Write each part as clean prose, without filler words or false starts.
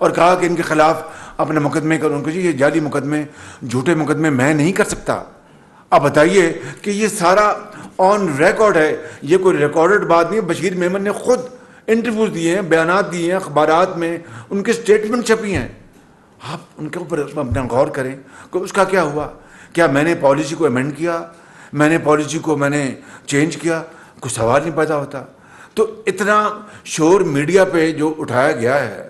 اور کہا کہ ان کے خلاف اپنے مقدمے کروں. ان کو جی یہ جعلی مقدمے, جھوٹے مقدمے میں نہیں کر سکتا. اب بتائیے کہ یہ سارا آن ریکارڈ ہے, یہ کوئی ریکارڈڈ بات نہیں. بشیر میمن نے خود انٹرویوز دیے ہیں, بیانات دیے ہیں اخبارات میں, ان کے اسٹیٹمنٹ چھپی ہیں. آپ ان کے اوپر اپنا غور کریں کہ اس کا کیا ہوا. کیا میں نے پالیسی کو امینڈ کیا, میں نے پالیسی کو میں نے چینج کیا؟ کوئی سوال نہیں پیدا ہوتا. تو اتنا شور میڈیا پہ جو اٹھایا گیا ہے,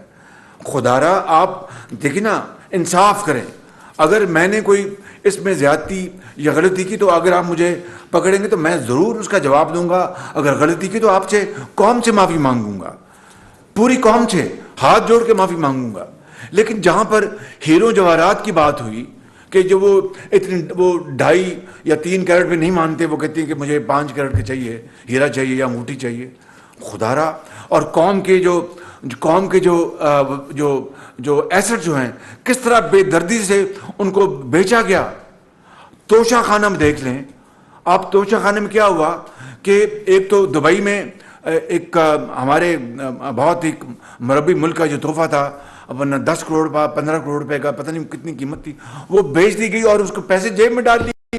خدا را آپ دیکھیں نا, انصاف کریں. اگر میں نے کوئی اس میں زیادتی یا غلطی کی تو اگر آپ مجھے پکڑیں گے تو میں ضرور اس کا جواب دوں گا. اگر غلطی کی تو آپ سے, قوم سے معافی مانگوں گا, پوری قوم سے ہاتھ جوڑ کے معافی مانگوں گا. لیکن جہاں پر ہیرو جواہرات کی بات ہوئی کہ جو وہ اتنی وہ 2.5 یا 3 کیرٹ میں نہیں مانتے, وہ کہتے ہیں کہ مجھے 5 کیرٹ کے چاہیے, ہیرا چاہیے یا انگوٹھی چاہیے. خدا را, اور قوم کے جو ایسٹ جو ہیں کس طرح بے دردی سے ان کو بیچا گیا. توشہ خانہ میں دیکھ لیں آپ, توشہ خانے میں کیا ہوا کہ ایک تو دبئی میں ایک ہمارے بہت ہی مربی ملک کا جو تحفہ تھا, اپنا 10 کروڑ 15 کروڑ روپے کا, پتہ نہیں کتنی قیمت تھی, وہ بیچ دی گئی اور اس کو پیسے جیب میں ڈال دی.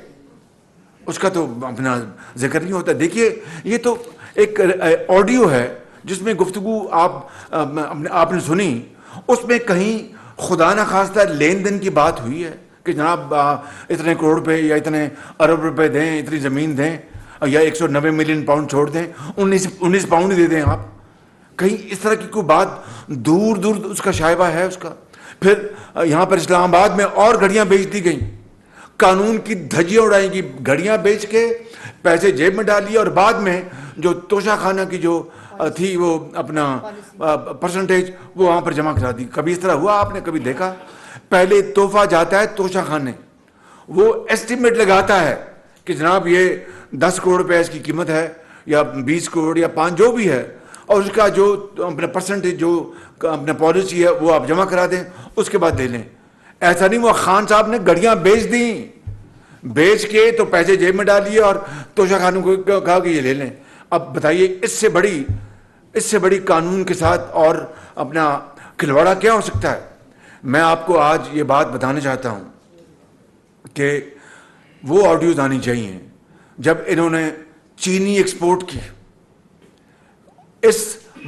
اس کا تو اپنا ذکر نہیں ہوتا. دیکھیے یہ تو ایک آڈیو ہے جس میں گفتگو آپ نے سنی, اس میں کہیں خدا نہ خواستہ لین دین کی بات ہوئی ہے کہ جناب اتنے کروڑ روپے یا اتنے ارب روپے دیں, اتنی زمین دیں, یا 190 ملین پاؤنڈ چھوڑ دیں, 19 پاؤنڈ دے دیں آپ. کہیں اس طرح کی کوئی بات دور دور اس کا شائبہ ہے اس کا. پھر یہاں پر اسلام آباد میں اور گھڑیاں بیچ دی گئیں, قانون کی دھجیاں اڑائیں گی, گھڑیاں بیچ کے پیسے جیب میں ڈال لیے, اور بعد میں جو توشہ خانہ کی جو تھی وہ اپنا پرسنٹیج وہ وہاں پر جمع کرا دی. کبھی اس طرح ہوا آپ نے کبھی دیکھا؟ پہلے تحفہ جاتا ہے توشہ خانے, وہ ایسٹیمیٹ لگاتا ہے کہ جناب یہ 10 کروڑ روپے اس کی قیمت ہے, یا 20 کروڑ یا 5 جو بھی ہے, اور اس کا جو اپنا پرسنٹیج جو اپنا پالیسی ہے وہ آپ جمع کرا دیں, اس کے بعد دے لیں. ایسا نہیں, وہ خان صاحب نے گھڑیاں بیچ دیں, بیچ کے تو پیسے جیب میں ڈال لیے اور توشہ خانوں کو کہا کہ یہ لے لیں. اب بتائیے اس سے بڑی قانون کے ساتھ اور اپنا کھلواڑا کیا ہو سکتا ہے؟ میں آپ کو آج یہ بات بتانا چاہتا ہوں کہ وہ آڈیوز آنی چاہیے جب انہوں نے چینی ایکسپورٹ کی, اس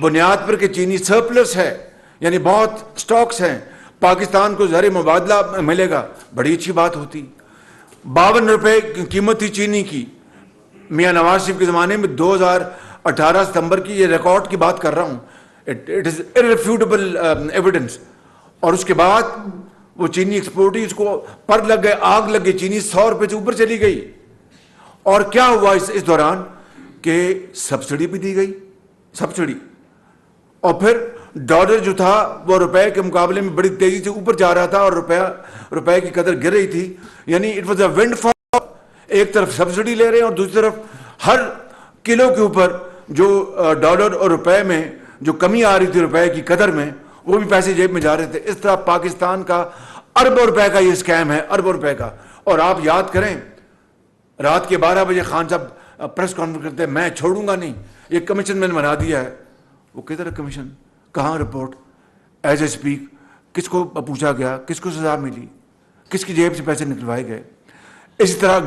بنیاد پر کہ چینی سرپلس ہے, یعنی بہت سٹاکس ہیں, پاکستان کو زر مبادلہ ملے گا, بڑی اچھی بات ہوتی. 52 روپے قیمت تھی چینی کی میاں نواز شریف کے زمانے میں, 2018 ستمبر کی یہ ریکارڈ کی بات کر رہا ہوں, اٹ از irrefutable ایویڈنس. اور اس کے بعد وہ چینی ایکسپورٹ ہی اس کو پر لگ گئے, آگ لگ گئی, چینی 100 روپے سے اوپر چلی گئی. اور کیا ہوا اس دوران کہ سبسڈی بھی دی گئی, سبسڈی, اور پھر ڈالر جو تھا وہ روپے کے مقابلے میں بڑی تیزی سے اوپر جا رہا تھا, اور روپے کی قدر گر رہی تھی. یعنی اٹ واز اے ونڈ فال, ایک طرف سبسڈی لے رہے ہیں اور دوسری طرف ہر کلو کے اوپر جو ڈالر اور روپے میں جو کمی آ رہی تھی روپے کی قدر میں, وہ بھی پیسے جیب میں جا رہے تھے. اس طرح پاکستان کا اربوں روپے کا یہ سکیم ہے, اربوں روپے کا. اور آپ یاد کریں رات کے 12 بجے خان صاحب پریس کانفرنس کرتے ہیں, میں چھوڑوں گا نہیں, یہ کمیشن میں نے بنا دیا ہے. وہ کدھر کمیشن, کہاں رپورٹ, ایز اے اسپیک, کس کو پوچھا گیا, کس کو سزا ملی, کس کی جیب سے پیسے نکلوائے گئے. اسی طرح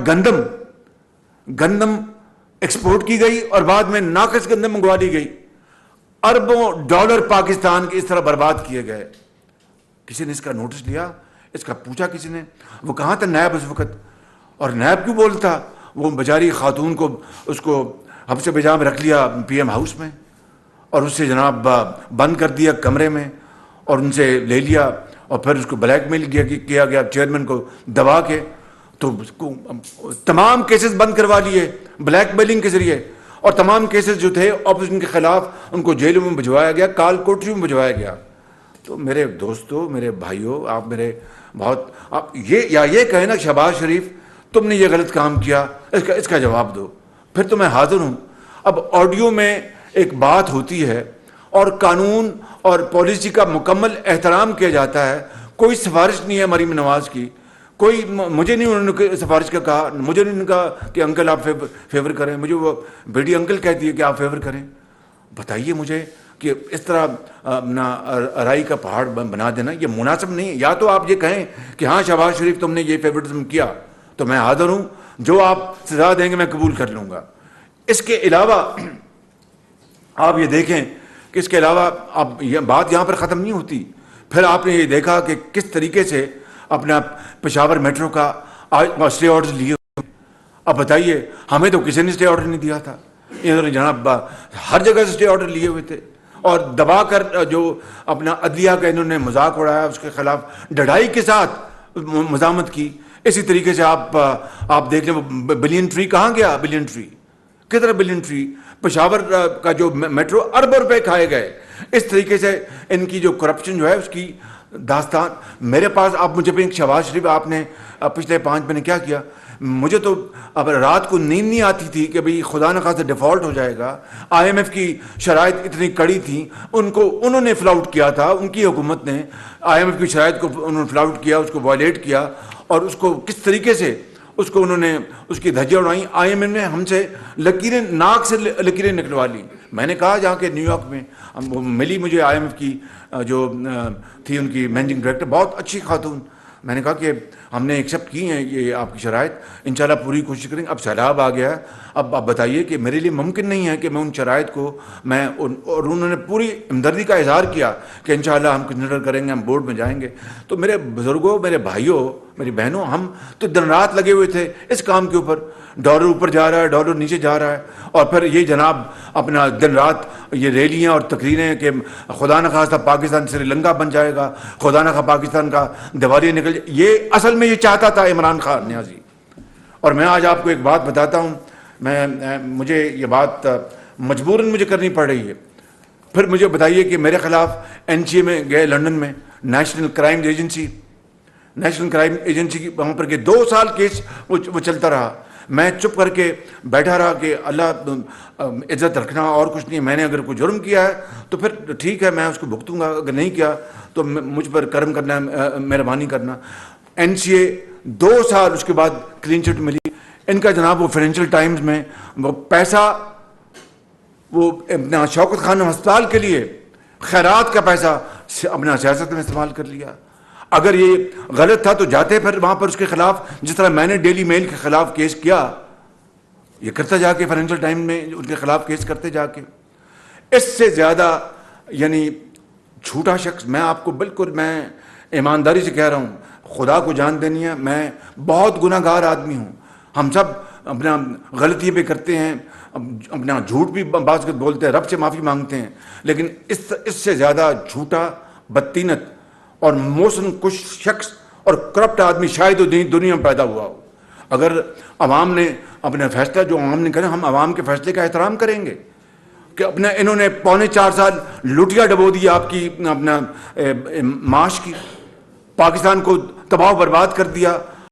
گندم ایکسپورٹ کی گئی اور بعد میں ناقص گندم منگوا لی گئی. اربوں ڈالر پاکستان کے اس طرح برباد کیے گئے. کسی نے اس کا نوٹس لیا, اس کا پوچھا کسی نے؟ وہ کہاں تھا نیب اس وقت, اور نیب کیوں بولتا؟ وہ بیچاری خاتون کو اس کو حبس بجا میں رکھ لیا پی ایم ہاؤس میں, اور اس سے جناب بند کر دیا کمرے میں, اور ان سے لے لیا, اور پھر اس کو بلیک میل کیا گیا چیئرمین کو دبا کے. تو تمام کیسز بند کروا لیے بلیک میلنگ کے ذریعے, اور تمام کیسز جو تھے اپوزیشن کے خلاف ان کو جیلوں میں بھجوایا گیا, کال کوٹریوں میں بھجوایا گیا. تو میرے دوستو, میرے بھائیوں, آپ میرے بہت آپ یہ کہیں نا شہباز شریف تم نے یہ غلط کام کیا, اس کا جواب دو, پھر تو میں حاضر ہوں. اب آڈیو میں ایک بات ہوتی ہے اور قانون اور پالیسی کا مکمل احترام کیا جاتا ہے. کوئی سفارش نہیں ہے مریم نواز کی, کوئی مجھے نہیں انہوں نے سفارش کا کہا, مجھے نہیں کہا کہ انکل آپ فیور کریں, مجھے وہ بیٹی انکل کہتی ہے کہ آپ فیور کریں. بتائیے مجھے کہ اس طرح اپنا رائی کا پہاڑ بنا دینا یہ مناسب نہیں ہے. یا تو آپ یہ کہیں کہ ہاں شہباز شریف تم نے یہ فیورٹزم کیا تو میں حاضر ہوں, جو آپ سزا دیں گے میں قبول کر لوں گا. اس کے علاوہ آپ یہ دیکھیں کہ اس کے علاوہ اب یہ بات یہاں پر ختم نہیں ہوتی. پھر آپ نے یہ دیکھا کہ کس طریقے سے اپنا پشاور میٹرو کا اسٹے آرڈر لیے. اب بتائیے, ہمیں تو کسی نے اسٹے آرڈر نہیں دیا تھا, انہوں نے جناب ہر جگہ سے اسٹے آرڈر لیے ہوئے تھے, اور دبا کر جو اپنا عدلیہ کا انہوں نے مذاق اڑایا, اس کے خلاف ڈھڑائی کے ساتھ مزاحمت کی. اسی طریقے سے آپ دیکھ لیں بلین ٹری کہاں گیا, بلین ٹری کدھر, بلین ٹری پشاور کا جو میٹرو اربوں روپے کھائے گئے. اس طریقے سے ان کی جو کرپشن جو ہے اس کی داستان میرے پاس. آپ مجھے بھی شہباز شریف آپ نے پچھلے 5 مہینے کیا کیا, مجھے تو اب رات کو نیند نہیں آتی تھی کہ بھئی خدا نہ خواستہ ڈیفالٹ ہو جائے گا. آئی ایم ایف کی شرائط اتنی کڑی تھیں, انہوں نے فلاؤٹ کیا تھا, ان کی حکومت نے آئی ایم ایف کی شرائط کو انہوں نے فلاؤٹ کیا, اس کو وائلیٹ کیا, اور اس کو کس طریقے سے اس کو انہوں نے اس کی دھجیاں اڑائیں. آئی ایم ایف نے ہم سے لکیریں, ناک سے لکیریں نکلوا لی. میں نے کہا جہاں کہ نیو یارک میں ملی مجھے آئی ایم ایف کی جو تھی ان کی مینیجنگ ڈائریکٹر, بہت اچھی خاتون. میں نے کہا کہ ہم نے ایکسیپٹ کی ہیں یہ آپ کی شرائط, انشاءاللہ پوری کوشش کریں گے. اب سیلاب آ گیا ہے, اب آپ بتائیے کہ میرے لیے ممکن نہیں ہے کہ میں ان شرائط کو اور انہوں نے پوری ہمدردی کا اظہار کیا کہ انشاءاللہ ہم کنسیڈر کریں گے, ہم بورڈ میں جائیں گے. تو میرے بزرگوں, میرے بھائیوں, میری بہنوں, ہم تو دن رات لگے ہوئے تھے اس کام کے اوپر. ڈالر اوپر جا رہا ہے, ڈالر نیچے جا رہا ہے, اور پھر یہ جناب اپنا دن رات یہ ریلیاں اور تقریریں کہ خدا نہ خواستہ پاکستان سری لنکا بن جائے گا, خدا نہ خواستہ پاکستان کا دیوالیہ نکل جائے. یہ اصل میں یہ چاہتا تھا عمران خان نیازی. اور میں آج آپ کو ایک بات بتاتا ہوں, مجھے یہ بات مجبوراً مجھے کرنی پڑ رہی ہے. پھر مجھے بتائیے کہ میرے خلاف NCA میں گئے, لنڈن میں نیشنل کرائم ایجنسی کی وہاں پر کہ 2 سال کیس وہ چلتا رہا. میں چپ کر کے بیٹھا رہا کہ اللہ عزت رکھنا اور کچھ نہیں. میں نے اگر کوئی جرم کیا ہے تو پھر ٹھیک ہے, میں اس کو بھگتوں گا, اگر نہیں کیا تو مجھ پر کرم کرنا, مہربانی کرنا. NCA 2 سال, اس کے بعد کلین چٹ ملی. ان کا جناب وہ فائنینشیل ٹائمز میں وہ پیسہ وہ اپنا شوکت خانم ہسپتال کے لیے خیرات کا پیسہ اپنا سیاست میں استعمال کر لیا. اگر یہ غلط تھا تو جاتے پھر وہاں پر اس کے خلاف, جس طرح میں نے ڈیلی میل کے خلاف کیس کیا, یہ کرتا جا کے فائنینشیل ٹائم میں ان کے خلاف کیس کرتے جا کے. اس سے زیادہ یعنی جھوٹا شخص میں آپ کو بالکل, میں ایمانداری سے کہہ رہا ہوں, خدا کو جان دینی ہے, میں بہت گناہ گار آدمی ہوں. ہم سب اپنا غلطی پہ کرتے ہیں, اپنا جھوٹ بھی بعض بولتے ہیں, رب سے معافی مانگتے ہیں, لیکن اس سے زیادہ جھوٹا, بدتینت اور موسم کش شخص اور کرپٹ آدمی شاید دنیا میں پیدا ہوا ہو. اگر عوام نے اپنا فیصلہ جو عوام نے کرا, ہم عوام کے فیصلے کا احترام کریں گے کہ اپنا انہوں نے 4.25 سال لوٹیا ڈبو دی آپ کی اپنا معاش کی, پاکستان کو تباہ و برباد کر دیا.